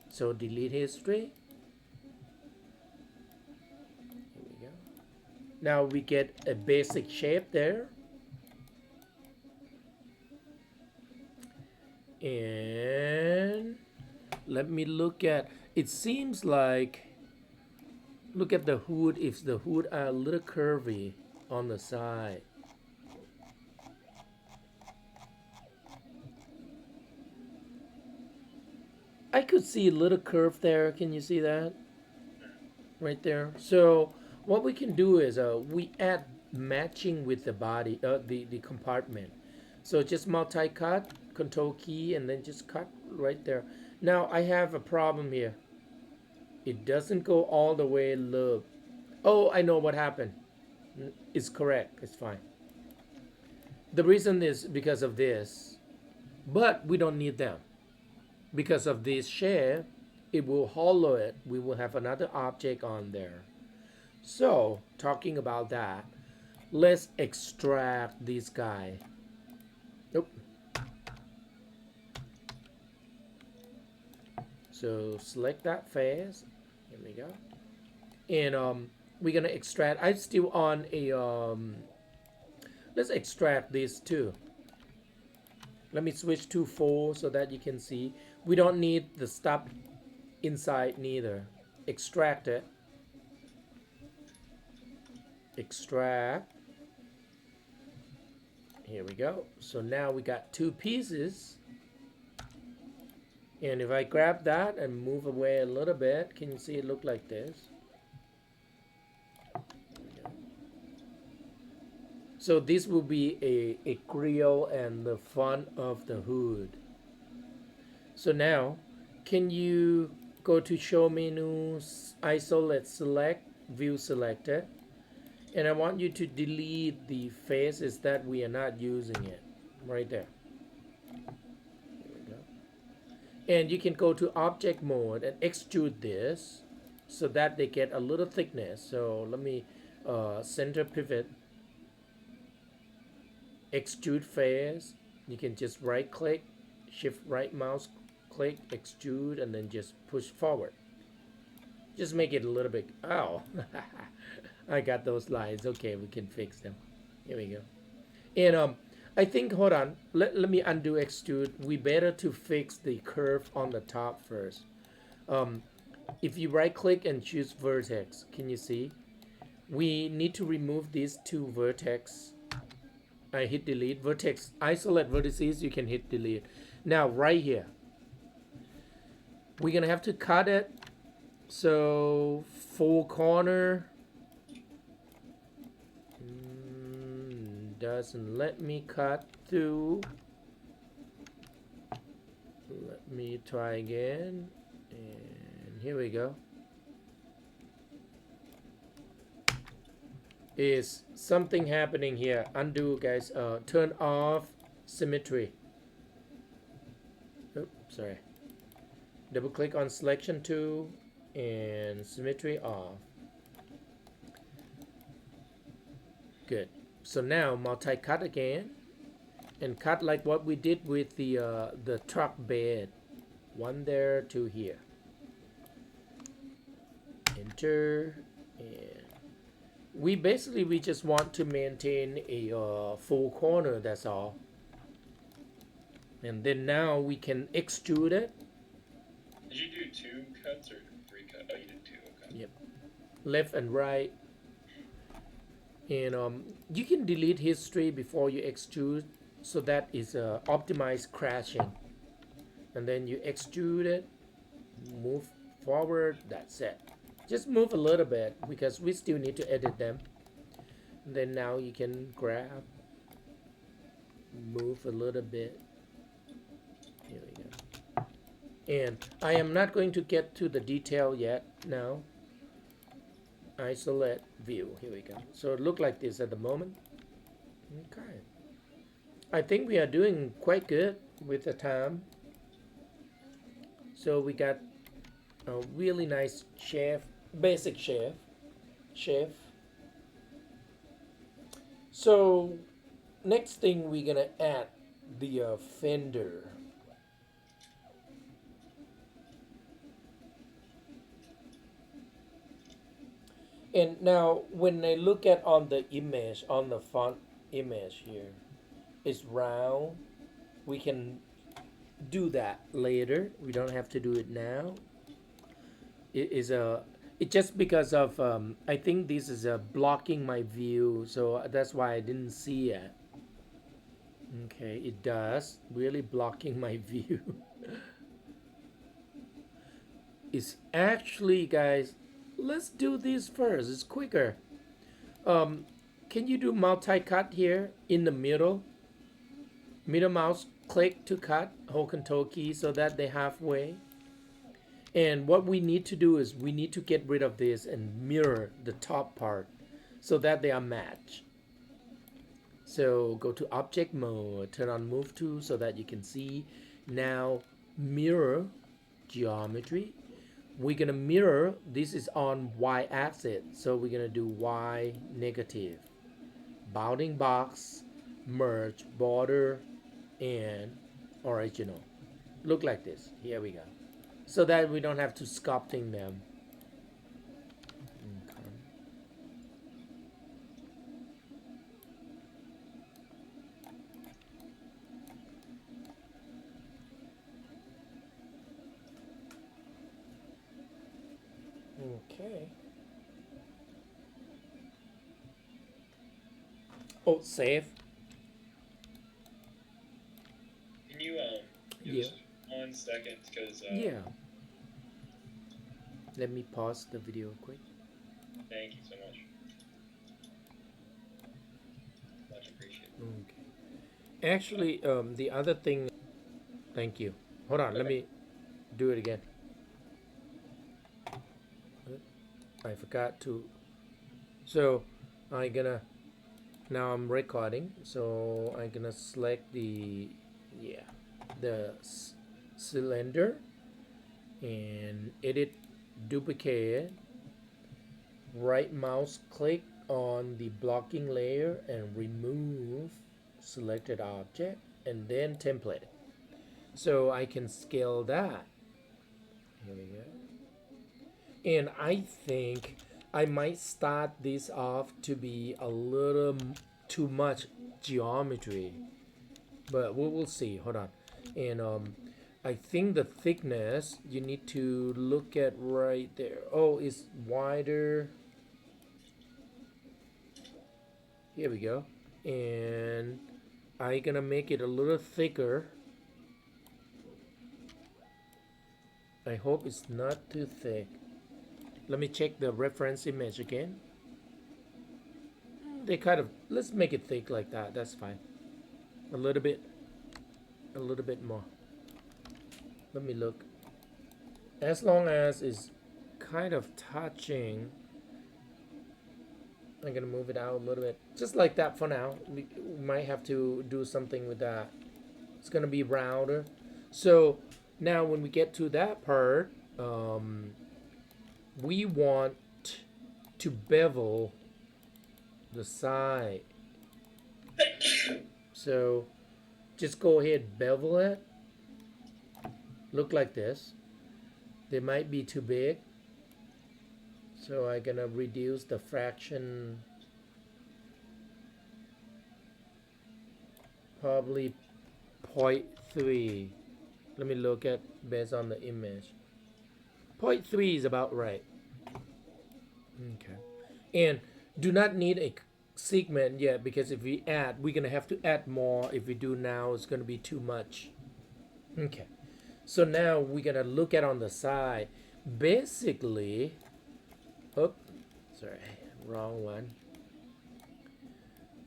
So delete history. Here we go. Now we get a basic shape there. And let me look at, it seems like, look at the hood, if the hood are a little curvy on the side. I could see a little curve there, can you see that? Right there. So what we can do is we add matching with the body, the compartment. So just multi-cut, control key, and then just cut right there. Now I have a problem here. It doesn't go all the way, look. Oh, I know what happened. It's correct, it's fine. The reason is because of this, but we don't need them. Because of this share, it will hollow it. We will have another object on there. So, talking about that, let's extract this guy. Nope. So select that face. Here we go. And we're gonna extract. I'm still on a let's extract this too. Let me switch to 4 so that you can see. We don't need the stuff inside neither. Extract it. Extract. Here we go. So now we got 2 pieces. And if I grab that and move away a little bit, can you see it look like this? So this will be a grill and the front of the hood. So now, can you go to show menu, isolate select, view selected, and I want you to delete the faces that we are not using it, right there. Here we go. And you can go to object mode and extrude this so that they get a little thickness. So let me center pivot. Extrude face. You can just right click, shift right mouse click, extrude, and then just push forward. Just make it a little bit. Oh, I got those lines. Okay, we can fix them. Here we go. And I think, hold on, let me undo extrude. We better to fix the curve on the top first. If you right click and choose vertex, can you see? We need to remove these 2 vertex. I hit delete. Vertex, isolate vertices, you can hit delete. Now right here, we're gonna have to cut it. So 4 corner, doesn't let me cut through. Let me try again, and here we go. Is something happening here? Undo, guys. Turn off symmetry. Oops, sorry. Double click on selection tool and symmetry off. Good. So now multi-cut again, and cut like what we did with the truck bed. 1 there, 2 here. Enter, and we just want to maintain a 4 corner, that's all. And then now we can extrude it. Did you do 2 cuts or 3 cuts? Oh, you did 2. Okay. Yep. Left and right. And you can delete history before you extrude, so that is optimized crashing. And then you extrude it, move forward, that's it. Just move a little bit because we still need to edit them. Then now you can grab, move a little bit. Here we go. And I am not going to get to the detail yet now. Isolate view. Here we go. So it looks like this at the moment. Okay. I think we are doing quite good with the time. So we got a really nice chef, basic chef. So next thing we're gonna add the Fender. And now when I look at on the image, on the font image here, it's round. We can do that later. We don't have to do it now. It is a it just because of I think this is blocking my view, so that's why I didn't see it. Okay, it does really blocking my view. It's actually, guys, let's do this first. It's quicker. Can you do multi-cut here in the middle mouse click to cut, hold control key so that they're halfway. And what we need to do is we need to get rid of this and mirror the top part so that they are matched. So go to object mode, turn on move to so that you can see. Now mirror geometry. We're gonna mirror, this is on Y axis, so we're gonna do Y negative. Bounding box, merge, border, and original. Look like this. Here we go. So that we don't have to sculpting them. Okay. Oh, save. Can you just 1 second, because yeah. Let me pause the video quick. Thank you so much. Much appreciated. Okay. Actually, the other thing. Thank you. Hold on. Okay. Let me do it again. I forgot to. So I'm gonna. Now I'm recording. So I'm gonna select the cylinder and edit, duplicate, right mouse click on the blocking layer and remove selected object and then template it. So I can scale that. Here we go. And I think I might start this off to be a little too much geometry, but we will see. Hold on. And I think the thickness you need to look at right there. Oh, it's wider. Here we go. And I'm gonna make it a little thicker. I hope it's not too thick. Let me check the reference image again. They kind of, let's make it thick like that. That's fine. A little bit more. Let me look. As long as it's kind of touching, I'm gonna move it out a little bit, just like that for now. We might have to do something with that. It's gonna be rounder. So now when we get to that part, we want to bevel the side. So just go ahead, bevel it. Look like this. They might be too big, so I'm gonna reduce the fraction, probably 0.3. Let me look at based on the image. 0.3 is about right. Okay. And do not need a segment yet, because if we add, we're gonna have to add more. If we do now, it's gonna be too much. Okay. So now we're gonna look at on the side. Basically, oh, sorry, wrong one.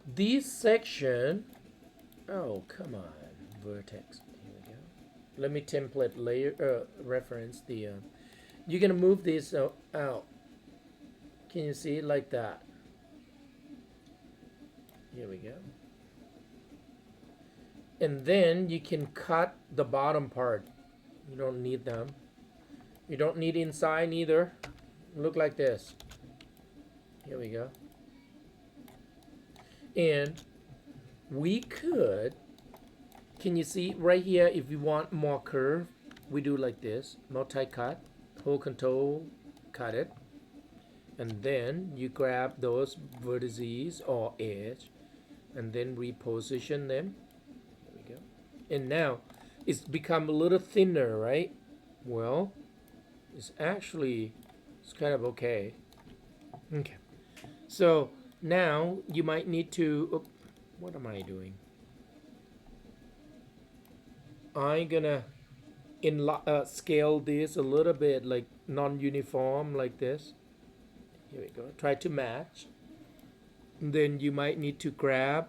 this section, oh come on, vertex, here we go. Let me template layer reference the you're gonna move this out. Can you see it like that? Here we go. And then you can cut the bottom part. You don't need them. You don't need inside either. Look like this. Here we go. And we could, can you see right here, if you want more curve, we do like this, multi-cut, hold control, cut it, and then you grab those vertices or edge, and then reposition them. There we go. And now it's become a little thinner, right? Well, it's kind of okay. Okay. So now you might need to, what am I doing? I'm gonna scale this a little bit, like non-uniform, like this. Here we go. Try to match. And then you might need to grab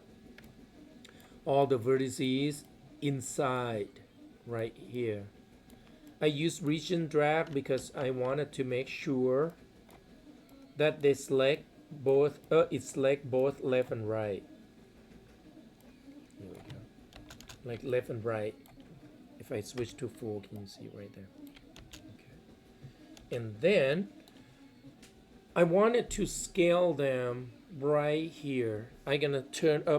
all the vertices inside, right here. I use region drag because I wanted to make sure that they select both. It select both left and right. Here we go. Like left and right. If I switch to full, can you see right there? Okay. And then I wanted to scale them right here. I'm gonna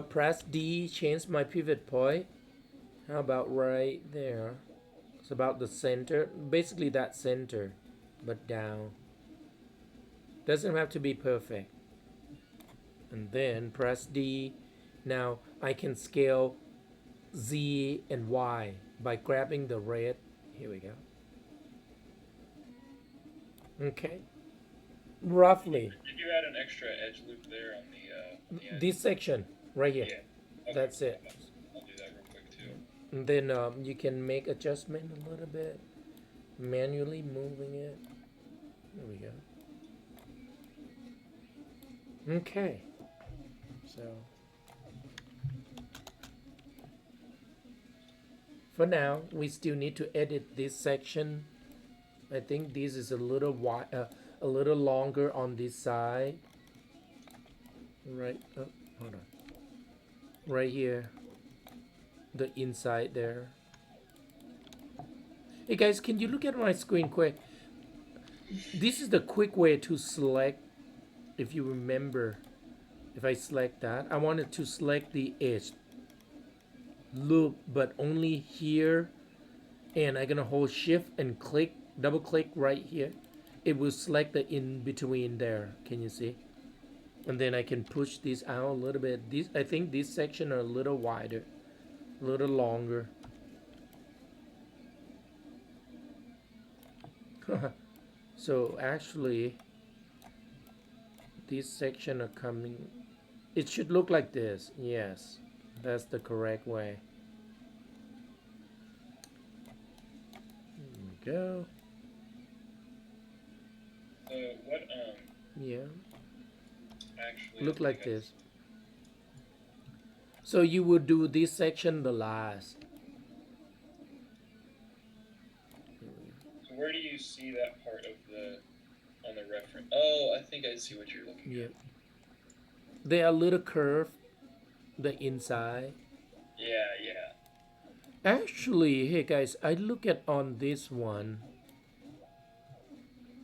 press D, change my pivot point. How about right there? It's about the center, basically that center, but down. Doesn't have to be perfect. And then press D. Now I can scale Z and Y by grabbing the red. Here we go. Okay. Roughly. Did you add an extra edge loop there on the edge? This section right here. Yeah. Okay. That's it. I'll do that real quick too. And then you can make adjustment a little bit, manually moving it. There we go. Okay. So for now, we still need to edit this section. I think this is a little wide, a little longer on this side. Right. Oh, hold on. Right here. The inside there. Hey guys, can you look at my screen quick? This is the quick way to select. If you remember, if I select that, I wanted to select the edge loop, but only here, and I'm gonna hold shift and click, double click right here. It will select the in between there. Can you see? And then I can push this out a little bit. I think this section are a little wider, a little longer. So actually, this section are coming. It should look like this. Yes, that's the correct way. There we go. What Yeah. actually Look like this. So you would do this section the last. So where do you see that part of the on the reference? Oh, I think I see what you're looking at. Yeah. They are a little curved, the inside. Yeah. Actually, hey guys, I look at on this one.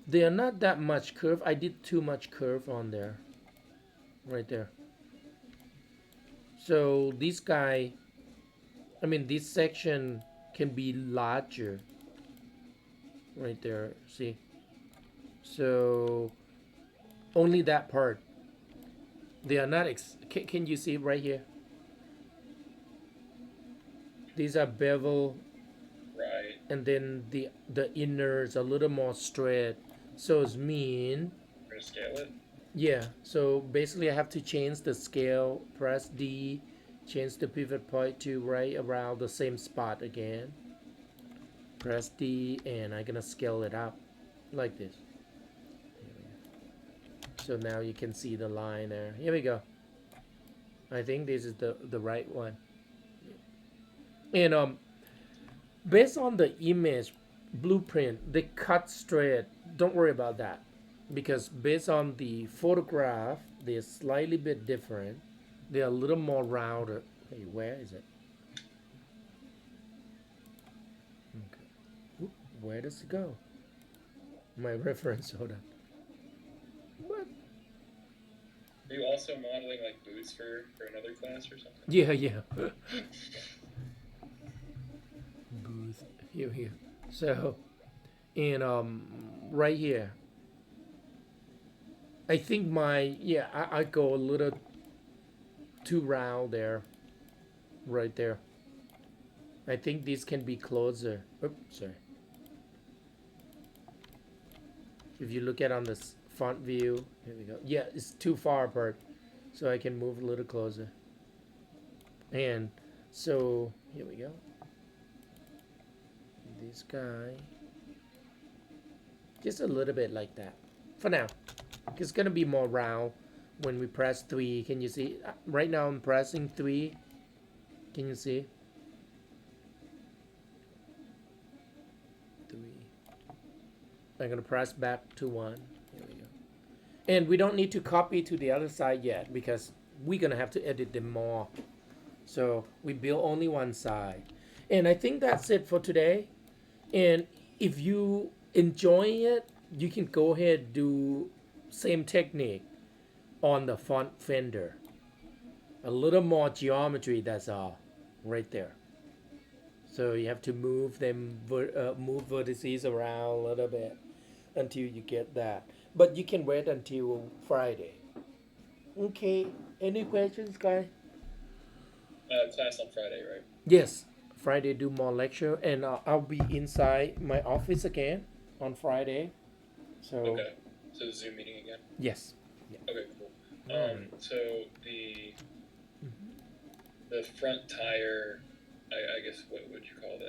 They are not that much curve. I did too much curve on there. Right there. So this guy, I mean this section can be larger. Right there, see? So only that part. They are not, can you see right here? These are bevel. Right. And then the inner is a little more straight. So it's mean. We're gonna scale it? Yeah, so basically I have to change the scale, press D, change the pivot point to right around the same spot again. Press D, and I'm gonna scale it up like this. So now you can see the line there. Here we go. I think this is the right one. And based on the image blueprint, they cut straight. Don't worry about that, because based on the photograph, they're slightly bit different. They're a little more rounded. Hey, where is it? Okay. Oop, where does it go? My reference. Hold on. What? Are you also modeling like boots for another class or something? Yeah. Booth. Here. So, and right here, I think I go a little too round there, right there. I think this can be closer. Oops, sorry. If you look at on this front view, here we go. Yeah, it's too far apart, so I can move a little closer. And so here we go. This guy, just a little bit like that. For now, it's gonna be more round when we press 3. Can you see? Right now I'm pressing 3. Can you see? 3. I'm gonna press back to 1. Here we go. And we don't need to copy to the other side yet, because we're gonna have to edit them more. So we build only one side. And I think that's it for today. And if you enjoy it, you can go ahead and do same technique on the front fender. A little more geometry, that's all, right there. So you have to move them, move vertices around a little bit until you get that. But you can wait until Friday. Okay. Any questions, guys? Class on Friday, right? Yes. Friday do more lecture, and I'll be inside my office again on Friday. So Okay. So the Zoom meeting again? yes. Yeah. Okay, cool. Alright. So the front tire, I guess, what would you call that?